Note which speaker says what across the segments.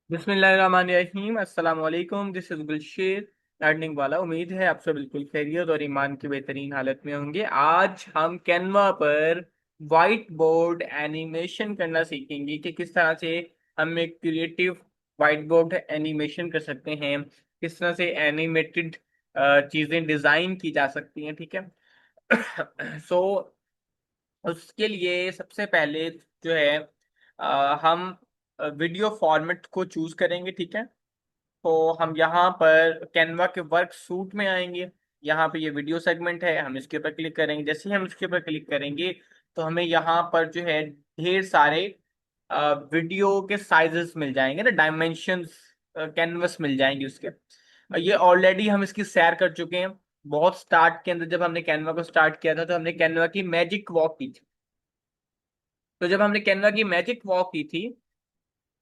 Speaker 1: बिस्मिल्लाहिर्रहमानिर्रहीम अस्सलाम वालेकुम। दिस इज गुलशेर अर्निंग वाला। उम्मीद है आप सब बिल्कुल खैरियत और ईमान की बेहतरीन हालत में होंगे। आज हम कैनवा पर वाइट बोर्ड एनिमेशन करना सीखेंगे कि किस तरह से हम एक क्रिएटिव वाइट बोर्ड एनिमेशन कर सकते हैं, किस तरह से एनिमेटेड चीज़ें डिज़ाइन की जा सकती हैं। ठीक है। उसके लिए सबसे पहले जो है हम वीडियो फॉर्मेट को चूज करेंगे। ठीक है। तो हम यहाँ पर कैनवा के वर्क सूट में आएंगे। यहाँ पे ये वीडियो सेगमेंट है, हम इसके ऊपर क्लिक करेंगे। जैसे ही हम इसके ऊपर क्लिक करेंगे तो हमें यहाँ पर जो है ढेर सारे वीडियो के साइजेस मिल जाएंगे ना, डायमेंशंस कैनवस मिल जाएंगे उसके। ये ऑलरेडी हम इसकी सैर कर चुके हैं। बहुत स्टार्ट के अंदर जब हमने कैनवा को स्टार्ट किया था तो हमने कैनवा की मैजिक वॉक की थी। तो जब हमने कैनवा की मैजिक वॉक की थी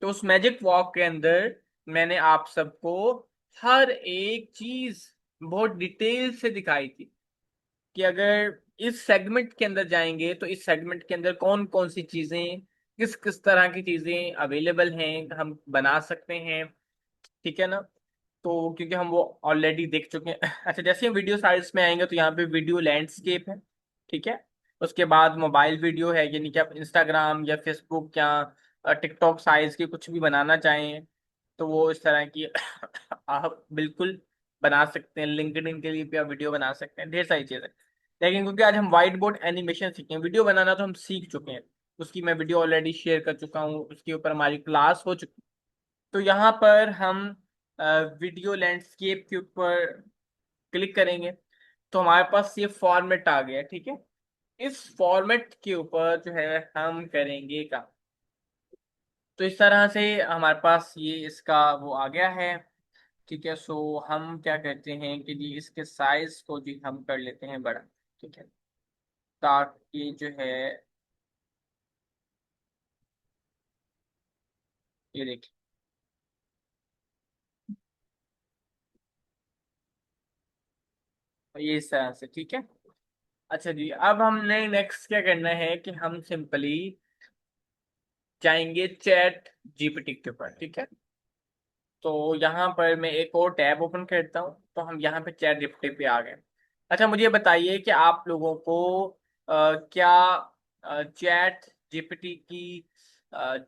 Speaker 1: तो उस मैजिक वॉक के अंदर मैंने आप सबको हर एक चीज बहुत डिटेल से दिखाई थी कि अगर इस सेगमेंट के अंदर जाएंगे तो इस सेगमेंट के अंदर कौन कौन सी चीजें, किस किस तरह की चीजें अवेलेबल हैं, हम बना सकते हैं। ठीक है ना। तो क्योंकि हम वो ऑलरेडी देख चुके हैं। अच्छा, जैसे हम वीडियो साइज में आएंगे तो यहाँ पे वीडियो लैंडस्केप है। ठीक है। उसके बाद मोबाइल वीडियो है, यानी कि आप इंस्टाग्राम या फेसबुक या टिकटॉक साइज की कुछ भी बनाना चाहें तो वो इस तरह की आप बिल्कुल बना सकते हैं। लिंक्डइन के लिए भी आप वीडियो बना सकते हैं, ढेर सारी चीजें। लेकिन क्योंकि आज हम व्हाइट बोर्ड एनिमेशन सीखें, वीडियो बनाना तो हम सीख चुके हैं, उसकी मैं वीडियो ऑलरेडी शेयर कर चुका हूँ, उसके ऊपर हमारी क्लास हो चुकी। तो यहाँ पर हम वीडियो लैंडस्केप के ऊपर क्लिक करेंगे तो हमारे पास ये फॉर्मेट आ गया। ठीक है। इस फॉर्मेट के ऊपर जो है हम करेंगे काम। तो इस तरह से हमारे पास ये इसका वो आ गया है। ठीक है। सो हम क्या कहते हैं कि जी इसके साइज को जी हम कर लेते हैं बड़ा। ठीक है। ताकि जो है ये देखिए ये इस तरह से। ठीक है। अच्छा जी, अब हमने नेक्स्ट क्या करना है कि हम सिंपली जाएंगे चैट जीपीटी के ऊपर। ठीक है। तो यहाँ पर मैं एक और टैब ओपन करता हूँ तो हम यहाँ पे चैट जीपीटी पे आ गए। अच्छा, मुझे बताइए कि आप लोगों को क्या चैट जीपीटी की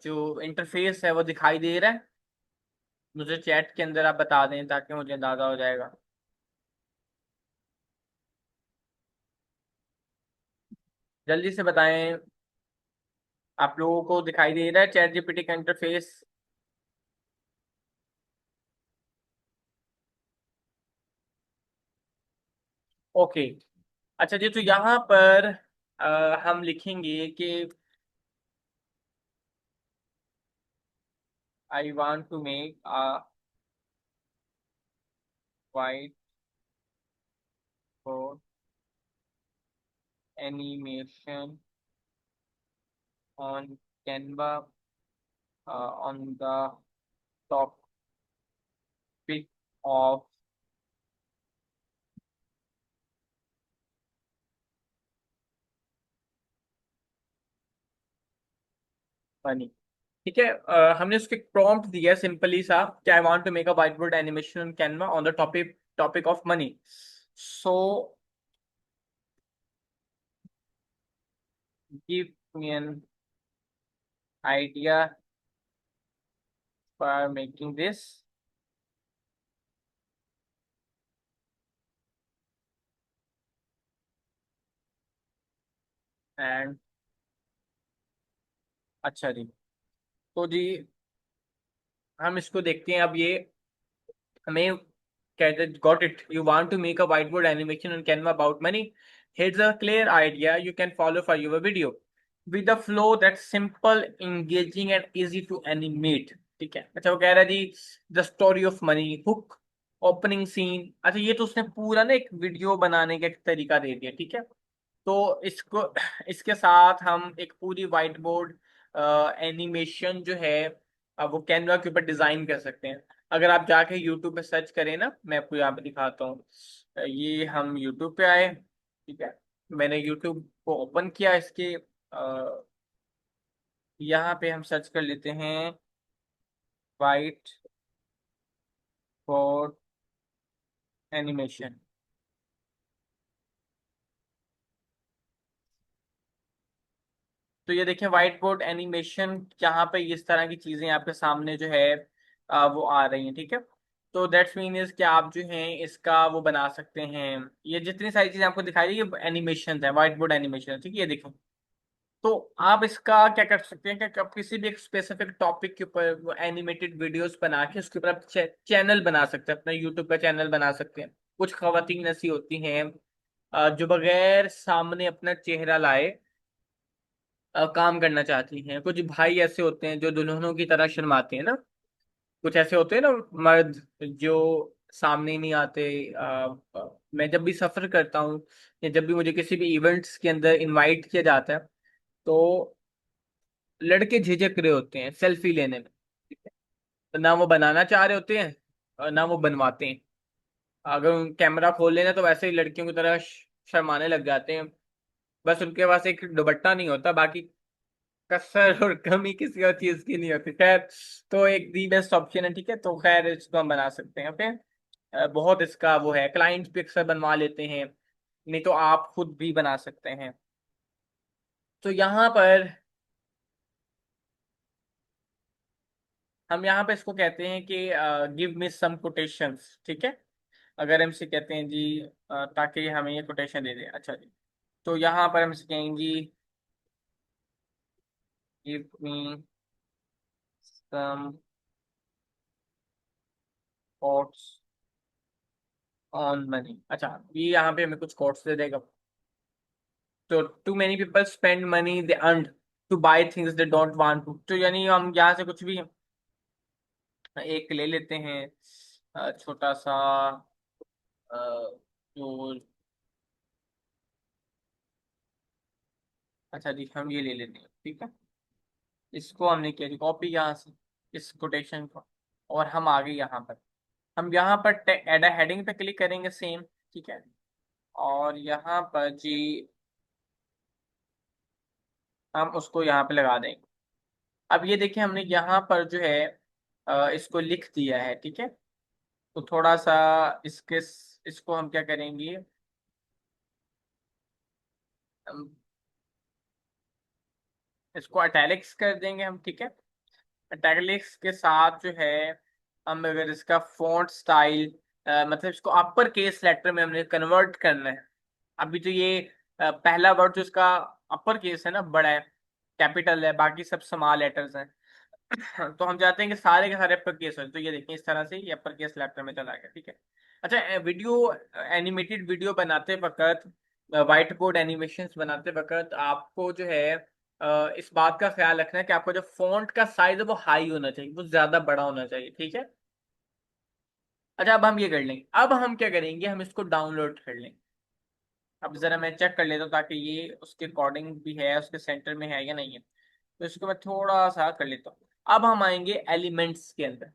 Speaker 1: जो इंटरफेस है वो दिखाई दे रहा है? मुझे चैट के अंदर आप बता दें ताकि मुझे अंदाजा हो जाएगा। जल्दी से बताएं। आप लोगों को दिखाई दे रहा है चैट जीपीटी का इंटरफेस? ओके। अच्छा जी, तो यहाँ पर हम लिखेंगे कि I want to make a white board animation on Canva on the topic of money। ठीक है। हमने उसको एक प्रॉम्प्ट दिया सिंपली सा कि I want to make a white board animation on Canva on the topic topic of money. So give me an idea for making this and. अच्छा जी, तो जी हम इसको देखते हैं। अब ये हमें कहते got it, you want to make a white board animation on Canva about money. Here's a clear idea you can follow for your video with a flow that's simple, engaging and easy to animate। ठीक है। अच्छा, वो कह रहा है जी the story of money hook opening scene. अच्छा, ये तो उसने पूरा ना एक वीडियो बनाने का एक तरीका दे दिया। ठीक है। तो इसको इसके साथ हम एक पूरी व्हाइट बोर्ड एनिमेशन जो है वो कैनवा के ऊपर डिजाइन कर सकते हैं। अगर आप जाके यूट्यूब पे सर्च करें ना, मैं आपको यहाँ पे दिखाता हूँ। ये हम यूट्यूब पे आए। ठीक है। मैंने यूट्यूब को ओपन किया। इसके यहाँ पे हम सर्च कर लेते हैं वाइट बोर्ड एनिमेशन। तो ये देखें व्हाइट बोर्ड एनिमेशन, यहाँ पे इस तरह की चीजें आपके सामने जो है वो आ रही हैं, ठीक है। तो दैट्स मीन इज कि आप जो हैं इसका वो बना सकते हैं। ये जितनी सारी चीजें आपको दिखाई दी ये एनिमेशन है, व्हाइट बोर्ड एनिमेशन है, ठीक है, ये देखो। तो आप इसका क्या कर सकते हैं कि आप किसी भी एक स्पेसिफिक टॉपिक के ऊपर एनिमेटेड वीडियोस बना के उसके ऊपर आप चैनल बना सकते हैं, अपना यूट्यूब का चैनल बना सकते हैं। कुछ खवातीन ऐसी होती हैं जो बगैर सामने अपना चेहरा लाए काम करना चाहती हैं। कुछ भाई ऐसे होते हैं जो दुल्हनों की तरह शर्माते हैं ना। कुछ ऐसे होते हैं ना मर्द जो सामने नहीं आते। मैं जब भी सफर करता हूँ या जब भी मुझे किसी भी इवेंट्स के अंदर इनवाइट किया जाता है तो लड़के झिझक रहे होते हैं सेल्फी लेने में। तो ना वो बनाना चाह रहे होते हैं और ना वो बनवाते हैं। अगर उन कैमरा खोल लेना तो वैसे ही लड़कियों की तरह शर्माने लग जाते हैं। बस उनके पास एक दुपट्टा नहीं होता, बाकी कसर और कमी किसी और चीज की नहीं होती। खैर, तो एक दी बेस्ट ऑप्शन है, ठीक है। तो खैर इसको हम बना सकते हैं, ओके। बहुत इसका वो है, क्लाइंट भी अक्सर बनवा लेते हैं, नहीं तो आप खुद भी बना सकते हैं। तो यहाँ पर हम यहाँ पे इसको कहते हैं कि गिव मी सम कोटेशंस, ठीक है। अगर हम इसे कहते हैं जी ताकि हमें ये कोटेशन दे दे, अच्छा जी। तो यहाँ पर हम इसे कहेंगे give me some quotes on money. अच्छा, ये यहाँ पे हमें कुछ कोट्स दे देगा। तो too many people spend money they earn to buy things they don't want to. तो यानी हम यहाँ से कुछ भी एक ले लेते हैं छोटा सा अ, जो, अच्छा जी हम ये ले लेते हैं, ठीक है। इसको हमने किया कॉपी यहाँ से, इस कोटेशन को। और हम आ गए यहाँ पर, हम यहाँ पर एड हेडिंग पे क्लिक करेंगे सेम, ठीक है। और यहाँ पर जी हम उसको यहाँ पे लगा देंगे। अब ये देखिए हमने यहाँ पर जो है इसको लिख दिया है, ठीक है। तो थोड़ा सा इसके इसको हम क्या करेंगे, हम इसको अटैलिक्स कर देंगे हम, ठीक है। अटैलिक्स के साथ जो है हम अगर इसका फॉन्ट स्टाइल मतलब इसको अपर केस लेटर में हमने कन्वर्ट करना है। अभी तो ये पहला वर्ड जो इसका अपर केस है ना, बड़ा है, कैपिटल है, बाकी सब स्मॉल लेटर्स हैं। तो हम चाहते हैं कि सारे के सारे अपर केस हो, तो ये देखिए इस तरह से ये अपर केस लेटर में चला गया, ठीक है। अच्छा, वीडियो एनिमेटेड वीडियो बनाते वक्त, वाइट बोर्ड एनिमेशंस बनाते वक्त आपको जो है इस बात का ख्याल रखना है कि आपका जो फॉन्ट का साइज है वो हाई होना चाहिए, वो ज्यादा बड़ा होना चाहिए, ठीक है। अच्छा, अब हम ये कर लेंगे, अब हम क्या करेंगे, हम इसको डाउनलोड कर लेंगे। अब जरा मैं चेक कर लेता हूँ ताकि ये उसके अकॉर्डिंग भी है, उसके सेंटर में है या नहीं है। तो इसको मैं थोड़ा सा कर लेता हूँ। अब हम आएंगे एलिमेंट्स के अंदर।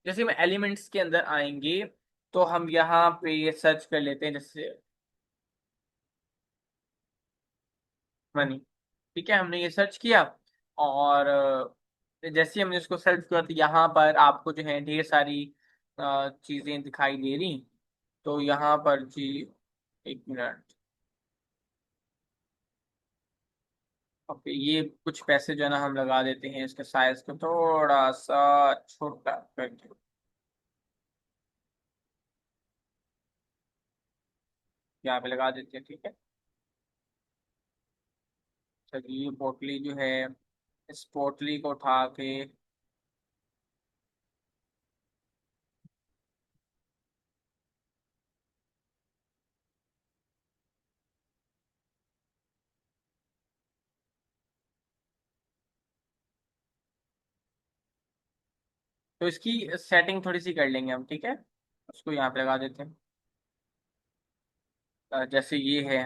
Speaker 1: जैसे हम एलिमेंट्स के अंदर आएंगे तो हम यहाँ पे सर्च कर लेते हैं, जैसे मनी, ठीक है। हमने ये सर्च किया और जैसे ही हमने इसको सर्च किया तो यहाँ पर आपको जो है ढेर सारी चीजें दिखाई दे रही। तो यहाँ पर जी, एक मिनट, ओके, ये कुछ पैसे जो है ना हम लगा देते हैं इसके साइज को थोड़ा सा छोटा करके, यहाँ पे लगा देते हैं, ठीक है। चलिए ये पोटली जो है, इस पोटली को उठा के, तो इसकी सेटिंग थोड़ी सी कर लेंगे हम, ठीक है। उसको यहाँ पे लगा देते हैं जैसे ये है,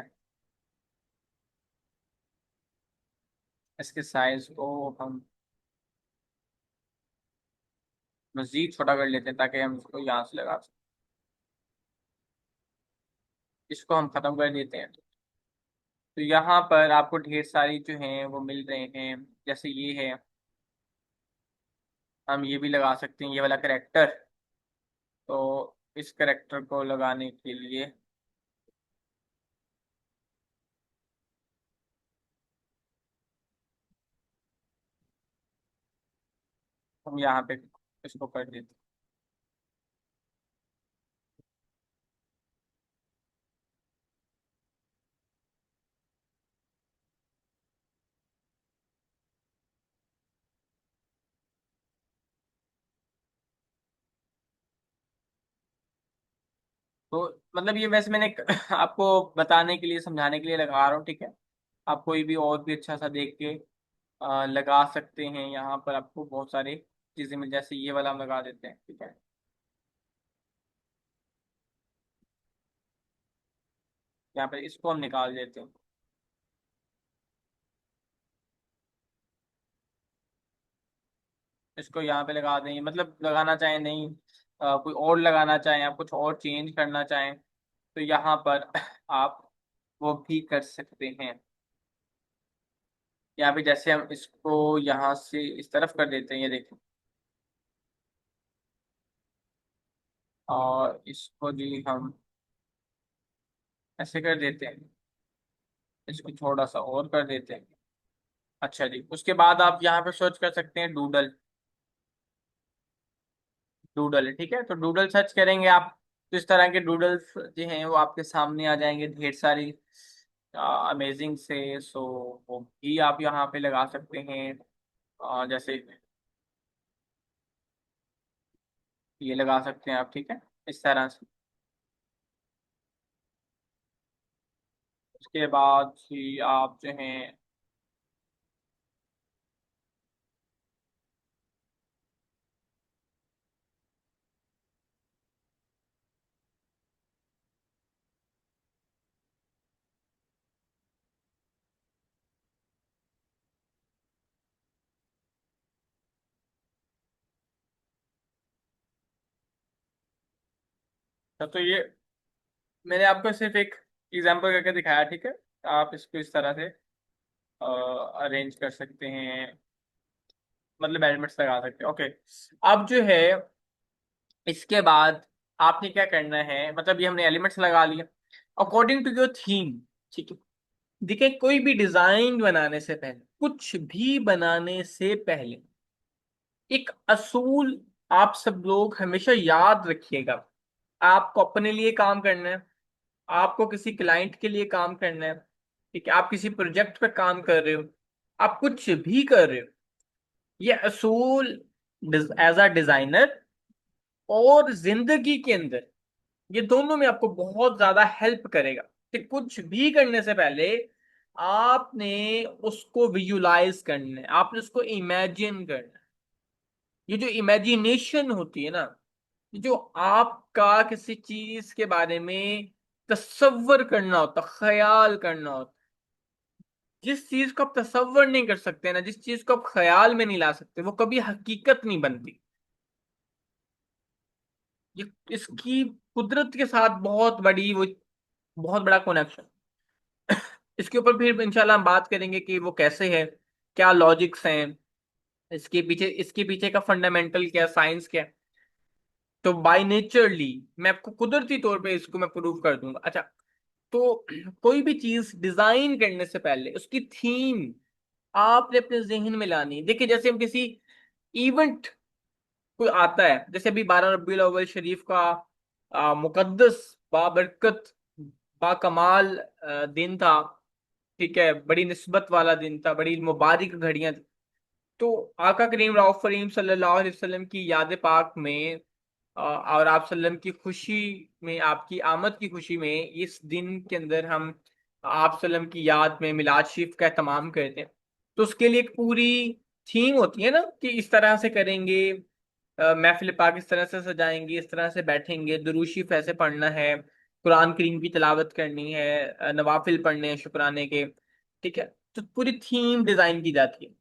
Speaker 1: इसके साइज को हम मजीद छोटा कर लेते हैं ताकि हम इसको यहाँ से लगा सकें। इसको हम खत्म कर देते हैं। तो यहाँ पर आपको ढेर सारी जो हैं वो मिल रहे हैं, जैसे ये है हम ये भी लगा सकते हैं, ये वाला करेक्टर। तो इस करेक्टर को लगाने के लिए हम यहाँ पे इसको कर देते हैं। तो मतलब ये वैसे मैंने आपको बताने के लिए, समझाने के लिए लगा रहा हूँ, ठीक है। आप कोई भी और भी अच्छा सा देख के लगा सकते हैं। यहाँ पर आपको बहुत सारी चीजें मिल, जैसे ये वाला हम लगा देते हैं, ठीक है। यहाँ पर इसको हम निकाल देते हैं। इसको यहाँ पे लगा देंगे, मतलब लगाना चाहें नहीं, कोई और लगाना चाहें, आप कुछ और चेंज करना चाहें तो यहाँ पर आप वो भी कर सकते हैं। यहाँ पे जैसे हम इसको यहाँ से इस तरफ कर देते हैं, ये देखें। और इसको भी हम ऐसे कर देते हैं, इसको थोड़ा सा और कर देते हैं। अच्छा जी, उसके बाद आप यहाँ पे सर्च कर सकते हैं डूडल। डूडल, ठीक है। तो डूडल सर्च करेंगे आप, तो इस तरह के डूडल्स जो हैं वो आपके सामने आ जाएंगे, ढेर सारी अमेजिंग से। सो वो भी आप यहाँ पे लगा सकते हैं। जैसे ये लगा सकते हैं आप, ठीक है, इस तरह से। उसके बाद ही आप जो हैं, तो ये मैंने आपको सिर्फ एक एग्जांपल करके दिखाया, ठीक है। आप इसको इस तरह से अरेंज कर सकते हैं, मतलब एलिमेंट्स लगा सकते हैं, ओके। अब जो है इसके बाद आपने क्या करना है, मतलब ये हमने एलिमेंट्स लगा लिया अकॉर्डिंग टू योर थीम, ठीक है। देखिए, कोई भी डिजाइन बनाने से पहले, कुछ भी बनाने से पहले एक असूल आप सब लोग हमेशा याद रखिएगा। आपको अपने लिए काम करना है, आपको किसी क्लाइंट के लिए काम करना है, ठीक है, आप किसी प्रोजेक्ट पे काम कर रहे हो, आप कुछ भी कर रहे हो, ये असूल एज अ डिजाइनर और जिंदगी के अंदर, ये दोनों में आपको बहुत ज्यादा हेल्प करेगा कि कुछ भी करने से पहले आपने उसको विजुलाइज करना है, आपने उसको इमेजिन करना है। ये जो इमेजिनेशन होती है ना, ये जो आपका किसी चीज के बारे में तसव्वुर करना होता, ख्याल करना होता, जिस चीज को आप तसव्वुर नहीं कर सकते ना, जिस चीज को आप ख्याल में नहीं ला सकते, वो कभी हकीकत नहीं बनती। ये इसकी कुदरत के साथ बहुत बड़ी वो, बहुत बड़ा कनेक्शन। इसके ऊपर फिर इंशाल्लाह हम बात करेंगे कि वो कैसे है, क्या लॉजिक्स हैं इसके पीछे का फंडामेंटल क्या, साइंस क्या है। तो बाय नेचरली मैं आपको कुदरती तौर पे इसको मैं प्रूव कर दूंगा। अच्छा, तो कोई भी चीज डिजाइन करने से पहले उसकी थीम आपने अपने जहन में लानी है। देखिए, जैसे हम किसी इवेंट कोई आता है, जैसे अभी 12 रबीउल अव्वल शरीफ का मुकद्दस, बाबरकत, बाकमाल दिन था, ठीक है, बड़ी निस्बत वाला दिन था, बड़ी मुबारक घड़ियां थी। तो आका करीम रऊफ करीम सल्लल्लाहु अलैहि वसल्लम की याद पाक में और आप सल्लम की खुशी में, आपकी आमद की खुशी में, इस दिन के अंदर हम आप सल्लम की याद में मिलाद शरीफ का एहतमाम करते हैं। तो उसके लिए एक पूरी थीम होती है ना कि इस तरह से करेंगे, महफिल पाक इस तरह से सजाएंगे, इस तरह से बैठेंगे, दुरूद शरीफ ऐसे पढ़ना है, कुरान करीम की तिलावत करनी है, नवाफिल पढ़ने हैं शुक्राने के, ठीक है। तो पूरी थीम डिजाइन की जाती है।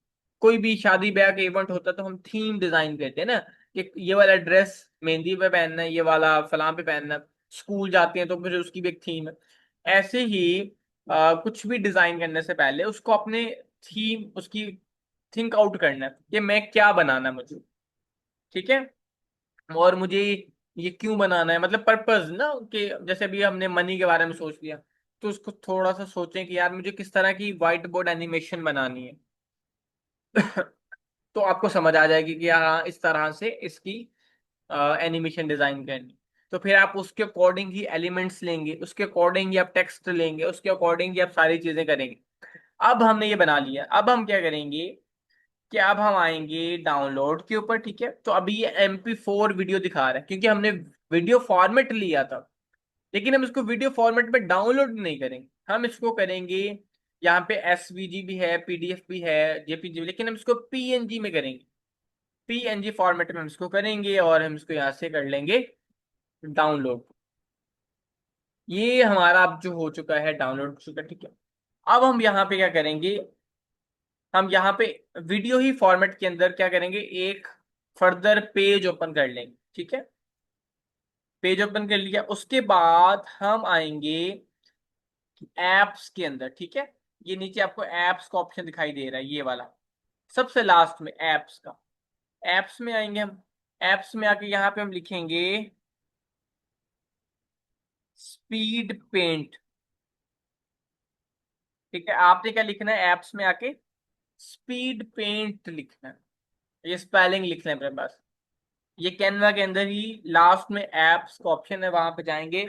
Speaker 1: कोई भी शादी ब्याह का इवेंट होता है तो हम थीम डिजाइन करते हैं ना, कि ये वाला ड्रेस मेहंदी पे पहनना है, ये वाला फलां पे पहनना है। स्कूल जाते हैं तो फिर उसकी भी एक थीम है। ऐसे ही कुछ भी डिजाइन करने से पहले उसको अपने थीम उसकी थिंक आउट करना है कि मैं क्या बनाना है मुझे। ठीक है। और मुझे ये क्यों बनाना है, मतलब पर्पस ना, कि जैसे अभी हमने मनी के बारे में सोच लिया, तो उसको थोड़ा सा सोचें कि यार मुझे किस तरह की व्हाइट बोर्ड एनिमेशन बनानी है। तो आपको समझ आ जाएगी कि हाँ इस तरह से इसकी एनिमेशन डिजाइन करनी। तो फिर आप उसके अकॉर्डिंग ही एलिमेंट्स लेंगे, उसके अकॉर्डिंग ही आप टेक्स्ट लेंगे, उसके अकॉर्डिंग ही आप सारी चीजें करेंगे। अब हमने ये बना लिया, अब हम क्या करेंगे कि अब हम आएंगे डाउनलोड के ऊपर। ठीक है, तो अभी ये MP4 वीडियो दिखा रहा है क्योंकि हमने वीडियो फॉर्मेट लिया था, लेकिन हम इसको वीडियो फॉर्मेट में डाउनलोड नहीं करेंगे, हम इसको करेंगे, यहाँ पे SVG भी है, PDF भी है, JPG भी, लेकिन हम इसको PNG में करेंगे। PNG फॉर्मेट में हम इसको करेंगे और हम इसको यहाँ से कर लेंगे डाउनलोड। ये हमारा अब जो हो चुका है, डाउनलोड हो चुका है। ठीक है, अब हम यहाँ पे क्या करेंगे, हम यहाँ पे वीडियो ही फॉर्मेट के अंदर क्या करेंगे, एक फर्दर पेज ओपन कर लेंगे। ठीक है, पेज ओपन कर लिया, उसके बाद हम आएंगे एप्स के अंदर। ठीक है, ये नीचे आपको एप्स का ऑप्शन दिखाई दे रहा है, ये वाला सबसे लास्ट में एप्स का। एप्स में आएंगे हम, एप्स में आके यहाँ पे हम लिखेंगे स्पीड पेंट। ठीक है, आपने क्या लिखना है एप्स में आके, स्पीड पेंट लिखना है, ये स्पेलिंग लिखना है मेरे पास। ये कैनवा के अंदर ही लास्ट में एप्स का ऑप्शन है, वहां पे जाएंगे,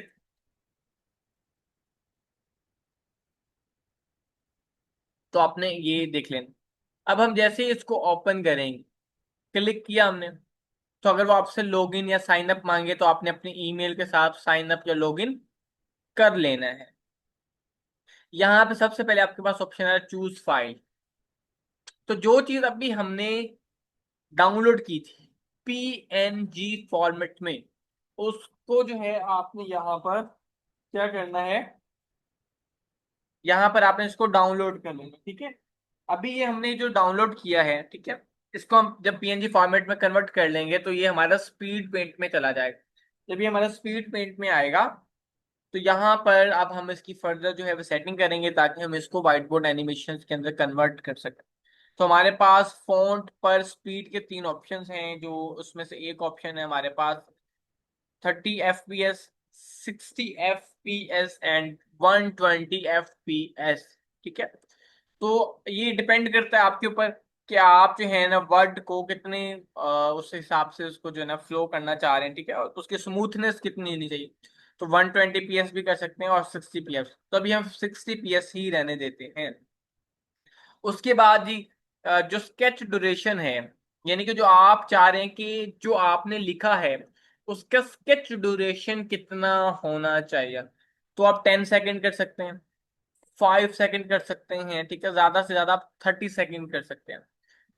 Speaker 1: तो आपने ये देख लेना। अब हम जैसे ही इसको ओपन करेंगे, क्लिक किया हमने, तो अगर वो आपसे लॉगिन या साइन अप मांगे तो आपने अपने ईमेल के साथ साइन अप या लॉगिन कर लेना है। यहाँ पे सबसे पहले आपके पास ऑप्शन है चूज फाइल। तो जो चीज अभी हमने डाउनलोड की थी PNG फॉर्मेट में, उसको जो है आपने यहाँ पर क्या करना है, यहाँ पर आपने इसको डाउनलोड कर लेना। ठीक है, अभी ये हमने जो डाउनलोड किया है, ठीक है, इसको हम जब PNG फॉर्मेट में कन्वर्ट कर लेंगे तो ये हमारा स्पीड पेंट में चला जाएगा। जब ये हमारा स्पीड पेंट में आएगा, तो यहाँ पर अब हम इसकी फर्दर जो है वो सेटिंग करेंगे ताकि हम इसको व्हाइट बोर्ड एनिमेशन के अंदर कन्वर्ट कर सकें। तो हमारे पास फॉन्ट पर स्पीड के तीन ऑप्शंस हैं, जो उसमें से एक ऑप्शन है हमारे पास 30 FPS, 60 FPS एंड 120 FPS। ठीक है, तो ये डिपेंड करता है आपके ऊपर कि आप जो है ना वर्ड को कितने उस हिसाब से उसको जो है ना फ्लो करना चाह रहे हैं। ठीक है, और उसकी स्मूथनेस कितनी होनी चाहिए। तो 120 PS भी कर सकते हैं और 60 PS, तो अभी हम 60 PS ही रहने देते हैं। उसके बाद जी जो स्केच ड्यूरेशन है, यानी कि जो आप चाह रहे हैं कि जो आपने लिखा है उसका स्केच ड्यूरेशन कितना होना चाहिए, तो आप 10 सेकेंड कर सकते हैं, 5 सेकेंड कर सकते हैं, ठीक है, ज्यादा से ज्यादा आप 30 सेकेंड कर सकते हैं।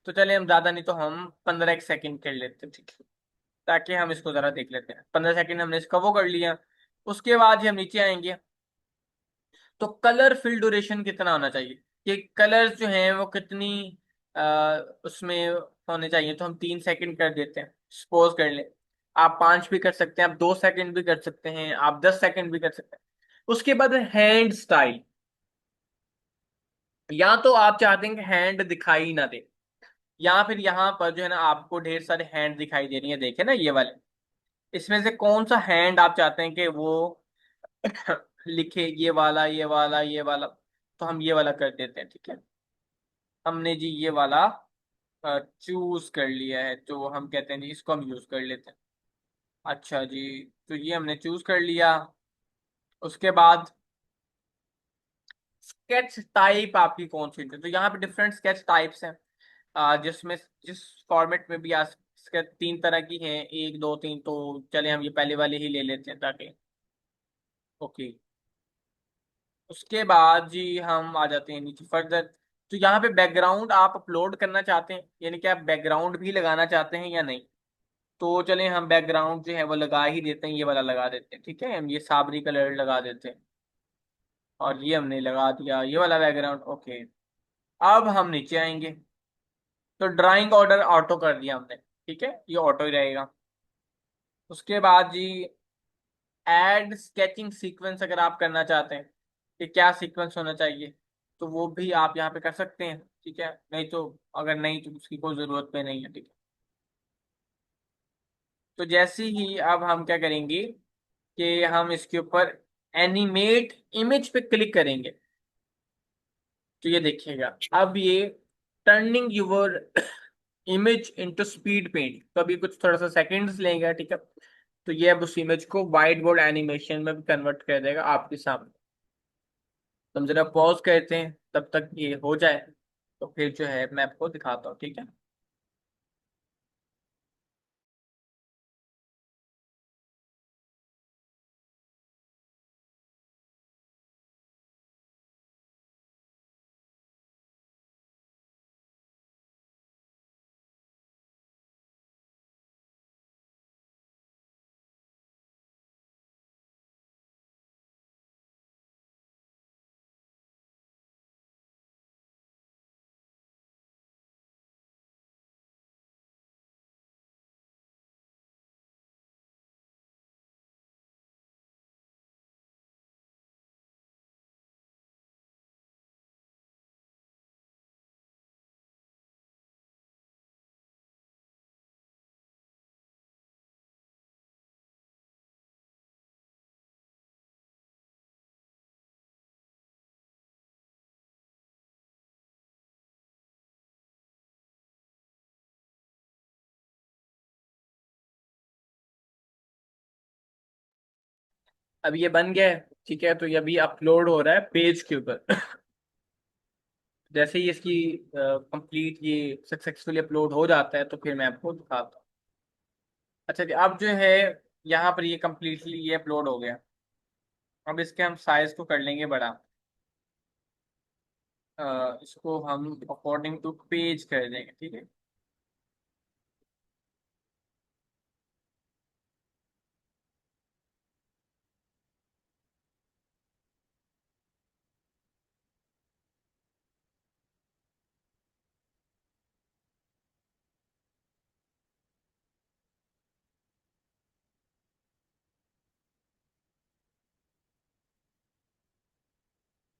Speaker 1: तो चलिए हम ज्यादा नहीं तो हम 15 सेकेंड कर लेते हैं। ठीक है, ताकि हम इसको जरा देख लेते हैं। 15 सेकेंड हमने इसका वो कर लिया। उसके बाद ही हम नीचे आएंगे, तो कलर फिल ड्यूरेशन कितना होना चाहिए, कि कलर्स जो हैं वो कितनी उसमें होने चाहिए, तो हम 3 सेकंड कर देते हैं, सपोज कर ले। आप 5 भी कर सकते हैं, आप 2 सेकंड भी कर सकते हैं, आप 10 सेकंड भी कर सकते हैं। उसके बाद हैंड स्टाइल, या तो आप चाहते हैं कि हैंड दिखाई ना दे, या फिर यहाँ पर जो है ना आपको ढेर सारे हैंड दिखाई दे रही है, देखे ना ये वाले, इसमें से कौन सा हैंड आप चाहते हैं कि वो लिखे, ये वाला, ये वाला, ये वाला, तो हम ये वाला कर देते हैं। ठीक है, हमने जी ये वाला चूज कर लिया है, तो हम कहते हैं जी इसको हम यूज कर लेते हैं। अच्छा जी, तो ये हमने चूज कर लिया। उसके बाद स्केच टाइप आपकी कौन सी थी, तो यहाँ पे डिफरेंट स्केच टाइप्स हैं, जिसमें जिस फॉर्मेट में भी आ स्केच 3 तरह की हैं, 1 2 3, तो चले हम ये पहले वाले ही ले लेते हैं ताकि ओके। उसके बाद जी हम आ जाते हैं नीचे फर्दर, तो यहाँ पे बैकग्राउंड आप अपलोड करना चाहते हैं, यानी कि आप बैकग्राउंड भी लगाना चाहते हैं या नहीं। तो चलें हम बैकग्राउंड जो है वो लगा ही देते हैं, ये वाला लगा देते हैं। ठीक है, हम ये साबरी कलर लगा देते हैं, और ये हमने लगा दिया ये वाला बैकग्राउंड। ओके, अब हम नीचे आएंगे, तो ड्राइंग ऑर्डर ऑटो कर दिया हमने। ठीक है, ये ऑटो ही रहेगा। उसके बाद जी एड स्केचिंग सीक्वेंस, अगर आप करना चाहते हैं कि क्या सीक्वेंस होना चाहिए, तो वो भी आप यहाँ पे कर सकते हैं। ठीक है, नहीं तो अगर नहीं तो उसकी कोई जरूरत पे नहीं है। ठीक है, तो जैसे ही अब हम क्या करेंगे कि हम इसके ऊपर एनिमेट इमेज पे क्लिक करेंगे, तो ये देखिएगा अब ये turning your image into speed paint. तो अभी कुछ थोड़ा सा सेकंड्स लेगा, ठीक है। तो ये अब उस इमेज को व्हाइट बोर्ड एनिमेशन में भी कन्वर्ट कर देगा आपके सामने। तो हम जरा पॉज करते हैं तब तक ये हो जाए, तो फिर जो है मैं आपको दिखाता हूँ, ठीक है। अब ये बन गया है, ठीक है। तो ये अभी अपलोड हो रहा है पेज के ऊपर। जैसे ही इसकी कंप्लीट ये सक्सेसफुली अपलोड हो जाता है, तो फिर मैं आपको दिखाता हूँ। अच्छा जी, अब जो है यहाँ पर ये कम्प्लीटली ये अपलोड हो गया। अब इसके हम साइज को कर लेंगे बड़ा। इसको हम अकॉर्डिंग टू पेज कर देंगे, ठीक है।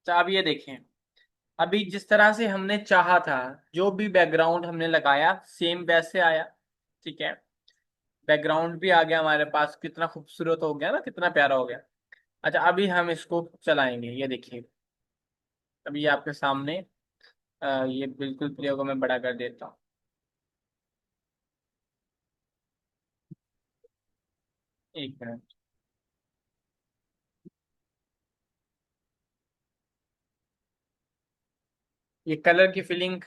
Speaker 1: तो अब ये देखें, अभी जिस तरह से हमने चाहा था, जो भी बैकग्राउंड हमने लगाया सेम वैसे आया, ठीक है। बैकग्राउंड भी आ गया हमारे पास, कितना खूबसूरत हो गया ना, कितना प्यारा हो गया। अच्छा, अभी हम इसको चलाएंगे, ये देखिए। अभी ये आपके सामने ये बिल्कुल प्ले को मैं बड़ा कर देता हूँ। एक मिनट। ये कलर की फिलिंग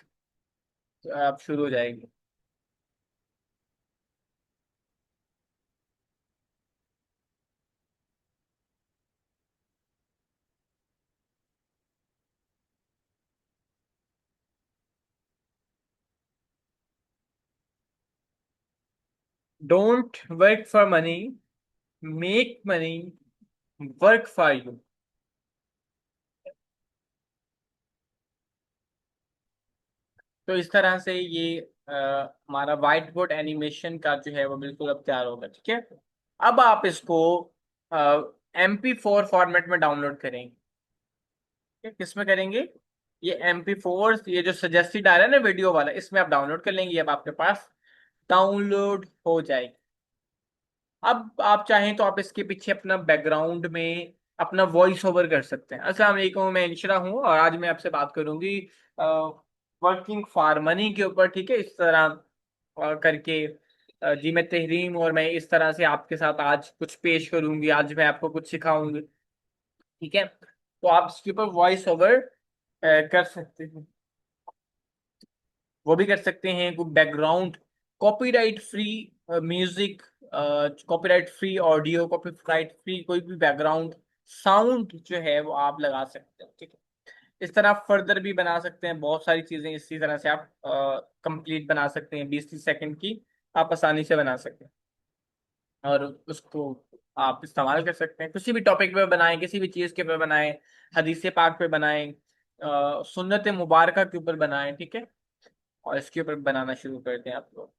Speaker 1: अब शुरू हो जाएगी। Don't work for money, make money work for you. तो इस तरह से ये हमारा व्हाइट बोर्ड एनिमेशन का जो है वो बिल्कुल अब तैयार होगा, ठीक है। अब आप इसको MP4 फॉर्मेट में डाउनलोड करेंगे। किस में करेंगे? ये MP4, ये जो सजेस्टेड आ रहा है ना वीडियो वाला, इसमें आप डाउनलोड कर लेंगे। अब आपके पास डाउनलोड हो जाएगी। अब आप चाहें तो आप इसके पीछे अपना बैकग्राउंड में अपना वॉइस ओवर कर सकते हैं। अस्सलाम वालेकुम, मैं इंशरा हूँ और आज मैं आपसे बात करूंगी वर्किंग फॉर मनी के ऊपर, ठीक है। इस तरह करके जी मैं तहरीम, और मैं इस तरह से आपके साथ आज कुछ पेश करूंगी, आज मैं आपको कुछ सिखाऊंगी, ठीक है। तो आप इसके ऊपर वॉइस ओवर कर सकते हैं। वो भी कर सकते हैं कोई background, copyright free music, copyright free audio, copyright free कोई भी बैकग्राउंड साउंड जो है वो आप लगा सकते हैं, ठीक है। इस तरह आप फर्दर भी बना सकते हैं बहुत सारी चीजें, इसी तरह से आप कंप्लीट बना सकते हैं, 20-30 सेकंड की आप आसानी से बना सकते हैं। और उसको आप इस्तेमाल कर सकते हैं, किसी भी टॉपिक पे बनाएं, किसी भी चीज के पे बनाएं, हदीस पाक पे बनाएं, सुन्नत मुबारका के ऊपर बनाएं, ठीक है। और इसके ऊपर बनाना शुरू करते हैं आप लोग।